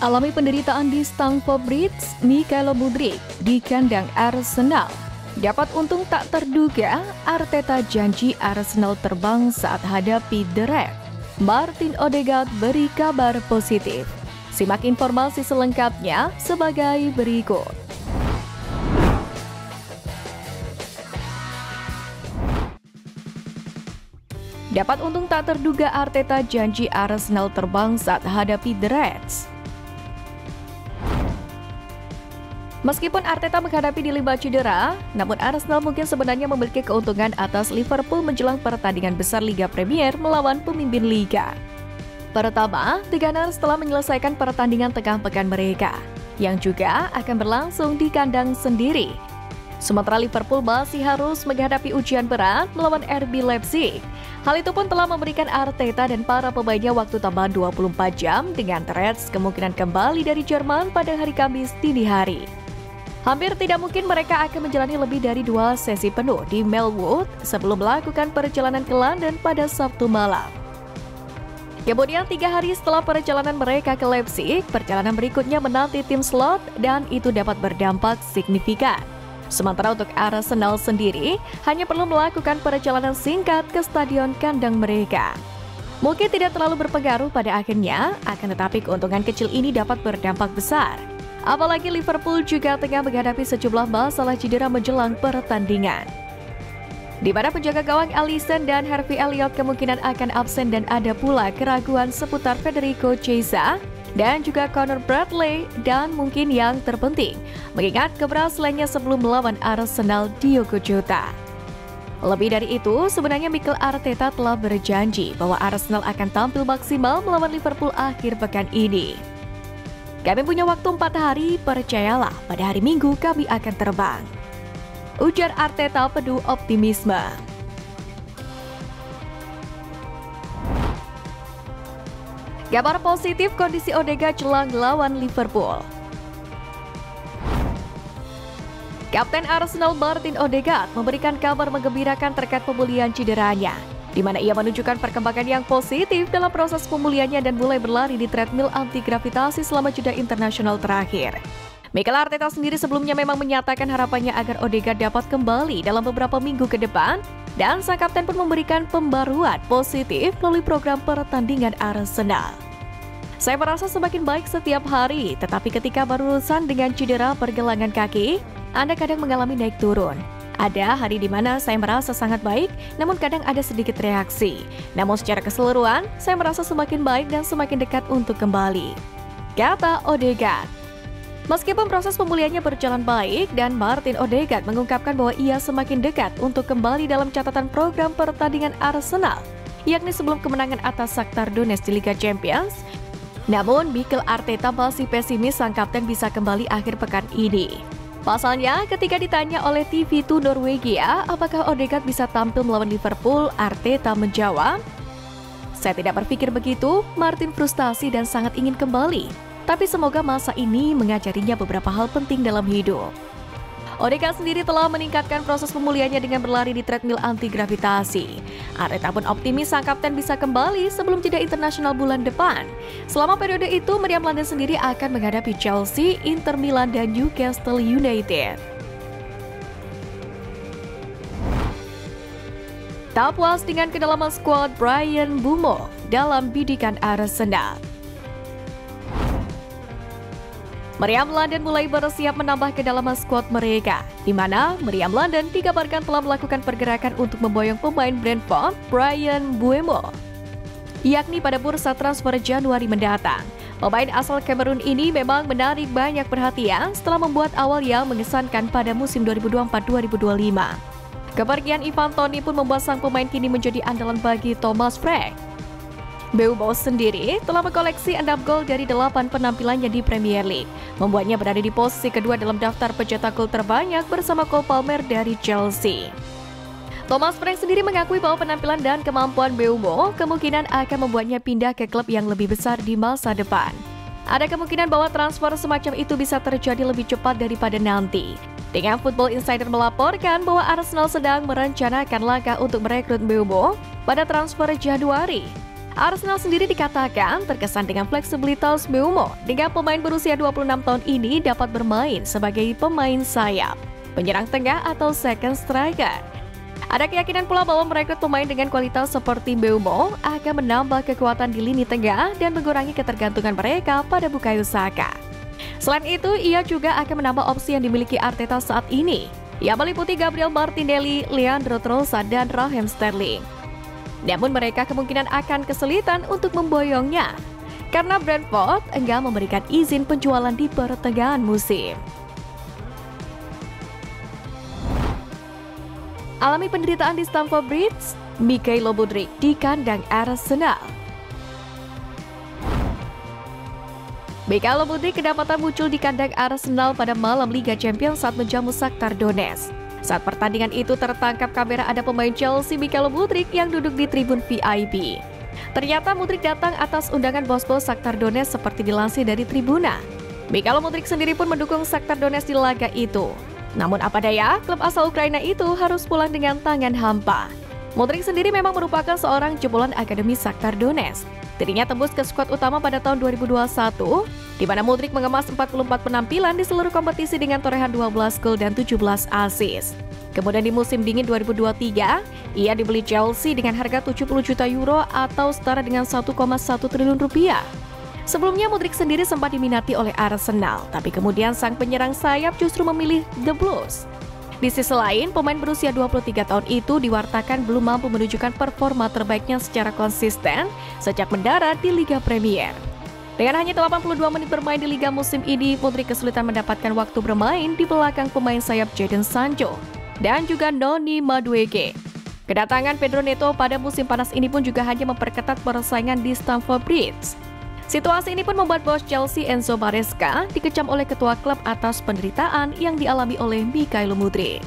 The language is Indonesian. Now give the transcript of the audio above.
Alami penderitaan di Stamford Bridge, Mykhailo Mudryk di kandang Arsenal. Dapat untung tak terduga, Arteta janji Arsenal terbang saat hadapi The Reds. Martin Odegaard beri kabar positif. Simak informasi selengkapnya sebagai berikut. Dapat untung tak terduga, Arteta janji Arsenal terbang saat hadapi The Reds. Meskipun Arteta menghadapi dilema cedera, namun Arsenal mungkin sebenarnya memiliki keuntungan atas Liverpool menjelang pertandingan besar Liga Premier melawan pemimpin Liga. Pertama, The Gunners telah menyelesaikan pertandingan tengah pekan mereka, yang juga akan berlangsung di kandang sendiri. Sementara Liverpool masih harus menghadapi ujian berat melawan RB Leipzig. Hal itu pun telah memberikan Arteta dan para pemainnya waktu tambahan 24 jam dengan The Reds kemungkinan kembali dari Jerman pada hari Kamis dini hari. Hampir tidak mungkin mereka akan menjalani lebih dari 2 sesi penuh di Melwood sebelum melakukan perjalanan ke London pada Sabtu malam. Kemudian 3 hari setelah perjalanan mereka ke Leipzig, perjalanan berikutnya menanti tim slot dan itu dapat berdampak signifikan. Sementara untuk Arsenal sendiri, hanya perlu melakukan perjalanan singkat ke stadion kandang mereka. Mungkin tidak terlalu berpengaruh pada akhirnya, akan tetapi keuntungan kecil ini dapat berdampak besar. Apalagi Liverpool juga tengah menghadapi sejumlah masalah cedera menjelang pertandingan. Di mana penjaga gawang Alisson dan Harvey Elliott kemungkinan akan absen dan ada pula keraguan seputar Federico Chiesa dan juga Connor Bradley dan mungkin yang terpenting, mengingat keberhasilannya sebelum melawan Arsenal Diogo Jota. Lebih dari itu, sebenarnya Mikel Arteta telah berjanji bahwa Arsenal akan tampil maksimal melawan Liverpool akhir pekan ini. Kami punya waktu 4 hari, percayalah pada hari Minggu kami akan terbang. Ujar Arteta penuh optimisme. Kabar positif kondisi Odegaard jelang lawan Liverpool. Kapten Arsenal Martin Odegaard memberikan kabar menggembirakan terkait pemulihan cederanya, di mana ia menunjukkan perkembangan yang positif dalam proses pemulihannya dan mulai berlari di treadmill anti-gravitasi selama jeda internasional terakhir. Mikel Arteta sendiri sebelumnya memang menyatakan harapannya agar Odegaard dapat kembali dalam beberapa minggu ke depan, dan sang kapten pun memberikan pembaruan positif melalui program pertandingan Arsenal. Saya merasa semakin baik setiap hari, tetapi ketika berurusan dengan cedera pergelangan kaki, Anda kadang mengalami naik turun. Ada hari di mana saya merasa sangat baik, namun kadang ada sedikit reaksi. Namun secara keseluruhan, saya merasa semakin baik dan semakin dekat untuk kembali, kata Odegaard. Meskipun proses pemulihannya berjalan baik dan Martin Odegaard mengungkapkan bahwa ia semakin dekat untuk kembali dalam catatan program pertandingan Arsenal, yakni sebelum kemenangan atas Shakhtar Donetsk di Liga Champions, namun Mikel Arteta masih pesimis sang kapten bisa kembali akhir pekan ini. Pasalnya, ketika ditanya oleh TV2 Norwegia apakah Odegaard bisa tampil melawan Liverpool, Arteta menjawab, "Saya tidak berpikir begitu, Martin frustasi dan sangat ingin kembali. Tapi semoga masa ini mengajarinya beberapa hal penting dalam hidup." Odegaard sendiri telah meningkatkan proses pemulihannya dengan berlari di treadmill anti-gravitasi. Arteta pun optimis sang kapten bisa kembali sebelum jeda internasional bulan depan. Selama periode itu, Meriam London sendiri akan menghadapi Chelsea, Inter Milan, dan Newcastle United. Tak puas dengan kedalaman skuad Bryan Mbeumo dalam bidikan Arsenal, Meriam London mulai bersiap menambah kedalaman skuad mereka, di mana Meriam London dikabarkan telah melakukan pergerakan untuk memboyong pemain Brentford Bryan Mbeumo, yakni pada bursa transfer Januari mendatang. Pemain asal Kamerun ini memang menarik banyak perhatian setelah membuat awal yang mengesankan pada musim 2024-2025. Kepergian Ivan Toney pun membuat sang pemain kini menjadi andalan bagi Thomas Frank. Mbeumo sendiri telah mengkoleksi 6 gol dari 8 penampilannya di Premier League, membuatnya berada di posisi kedua dalam daftar pencetak gol terbanyak bersama Cole Palmer dari Chelsea. Thomas Frank sendiri mengakui bahwa penampilan dan kemampuan Mbeumo kemungkinan akan membuatnya pindah ke klub yang lebih besar di masa depan. Ada kemungkinan bahwa transfer semacam itu bisa terjadi lebih cepat daripada nanti. Dengan Football Insider melaporkan bahwa Arsenal sedang merencanakan langkah untuk merekrut Mbeumo pada transfer Januari. Arsenal sendiri dikatakan terkesan dengan fleksibilitas Mbeumo dengan pemain berusia 26 tahun ini dapat bermain sebagai pemain sayap, penyerang tengah atau second striker. Ada keyakinan pula bahwa merekrut pemain dengan kualitas seperti Mbeumo akan menambah kekuatan di lini tengah dan mengurangi ketergantungan mereka pada Bukayo Saka. Selain itu, ia juga akan menambah opsi yang dimiliki Arteta saat ini, yang meliputi Gabriel Martinelli, Leandro Trossard, dan Raheem Sterling. Namun mereka kemungkinan akan kesulitan untuk memboyongnya, karena Brentford enggan memberikan izin penjualan di pertengahan musim. Alami penderitaan di Stamford Bridge, Mykhailo Mudryk di kandang Arsenal. Mykhailo Mudryk kedapatan muncul di kandang Arsenal pada malam Liga Champions saat menjamu Shakhtar Donetsk. Saat pertandingan itu tertangkap kamera ada pemain Chelsea Mykhailo Mudryk yang duduk di tribun VIP. Ternyata Mudryk datang atas undangan bos-bos Shakhtar Donetsk seperti dilansir dari Tribuna. Mykhailo Mudryk sendiri pun mendukung Shakhtar Donetsk di laga itu. Namun apa daya, klub asal Ukraina itu harus pulang dengan tangan hampa. Mudryk sendiri memang merupakan seorang jebolan akademi Shakhtar Donetsk. Dirinya tembus ke skuad utama pada tahun 2021, di mana Mudryk mengemas 44 penampilan di seluruh kompetisi dengan torehan 12 gol dan 17 assist. Kemudian di musim dingin 2023, ia dibeli Chelsea dengan harga 70 juta euro atau setara dengan 1,1 triliun rupiah. Sebelumnya Mudryk sendiri sempat diminati oleh Arsenal, tapi kemudian sang penyerang sayap justru memilih The Blues. Di sisi lain, pemain berusia 23 tahun itu diwartakan belum mampu menunjukkan performa terbaiknya secara konsisten sejak mendarat di Liga Premier. Dengan hanya 82 menit bermain di Liga musim ini, Mudryk kesulitan mendapatkan waktu bermain di belakang pemain sayap Jadon Sancho dan juga Noni Madueke. Kedatangan Pedro Neto pada musim panas ini pun juga hanya memperketat persaingan di Stamford Bridge. Situasi ini pun membuat bos Chelsea Enzo Maresca dikecam oleh ketua klub atas penderitaan yang dialami oleh Mykhailo Mudryk.